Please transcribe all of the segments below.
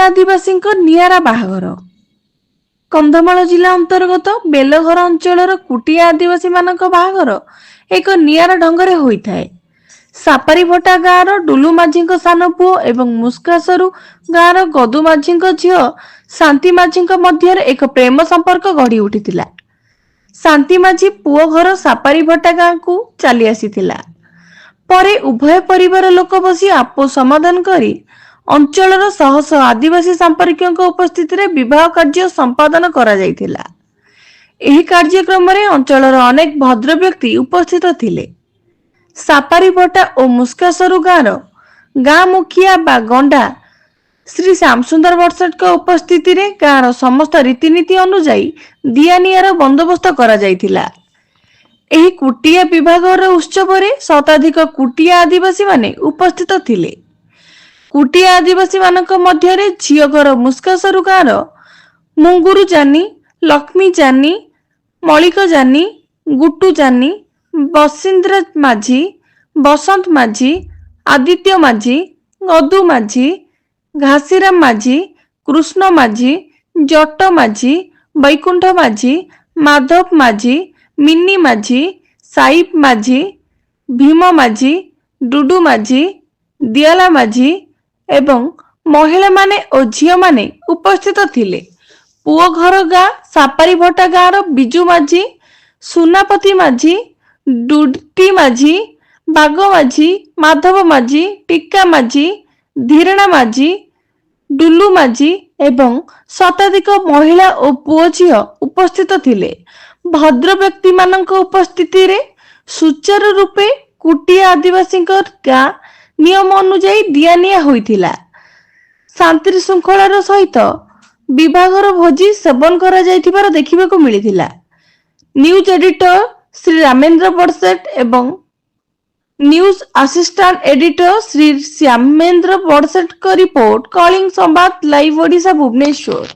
आदिवासी निआरा बाहाघर। कंधमाल जिला अंतर्गत बेलघर अंचल कुटिया आदिवासी मानक बाहाघर एक निआरा ढंगरे होइथाए। सापारीभटा गाँवर डुलू माझी सान पुओ एवं मुस्कासरू गाँवर गदू माझी झील शांति माझी मध्य एक प्रेम संपर्क गढ़ी उठिथिला। शांति माझी पुओ घर सापारीभटा गाँ को चली आसीथिला। परे उभय परिवार लोक बसी आपो समाधान करी अंचलर शह शह आदिवासी संपर्कियों उपस्थित विवाह कार्य संपादन करा जायथिला। एही कार्यक्रम रे अंचलर अनेक भद्र व्यक्ति उपस्थित थिले। सापारीभटा और मुस्कासरू गाँ मुखिया बा गंडा श्री श्यामसुंदर बरसेट उपस्थिति रे गाँर समस्त रीतिनीति अनुजाई दियानियार बंदोबस्त करा जायथिला। एही कुटिया विभागर उत्सव रे शताधिक कुटिया आदिवासी माने उपस्थित थिले। कुटिया आदिवासी मानक मध्य रे झियो घर मुस्कासरू गाँर मुंगुरु जानी, लक्ष्मी जानी, मलिक जानी, गुटू जानी, बसिंद्र माझी, बसंत माझी, आदित्य माझी, गदू माझी, घासीराम माझी, कृष्ण माझी, जट माझी, बैकुंठ माझी, माधव माझी, मिनी माझी, साइप माझी, भीम माझी, डुडू माझी, दियाला माझी एवं महिला माने और झियो माने उपस्थित थिले। पुओ घर गाँ सापारीभटा गाँर बिजू माझी, सुनापति माझी, डुटी माझी, बाग माझी, माधव माझी, टीका माझी, धीरणा माझी, डुलू माझी एवं शताधिक महिला और पुओ झियो उपस्थित थिले। भद्र व्यक्ति मानक उपस्थिति रे सुचारू रूपे कुटिया आदिवासी गाँ नियम अनुजाई दियानिया होइथिला। शांति श्रृंखलार सहित विभागर भोजी सेवन करा जायथिबार देखिबाको मिलिथिला। न्यूज एडिटर श्री रामेंद्र बरसेट एवं news assistant editor Shri Shyamendra Barset का report Kalinga Samvad live Odisha Bhubaneswar.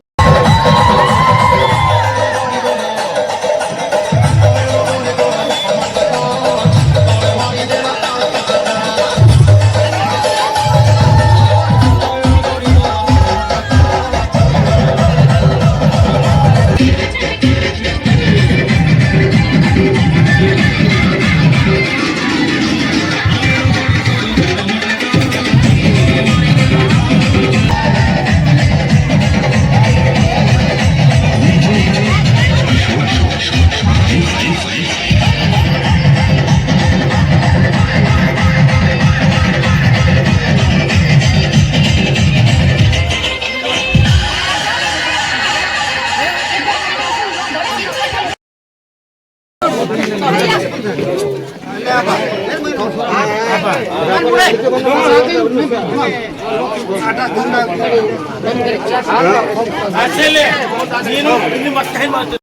Asli, ini makain macam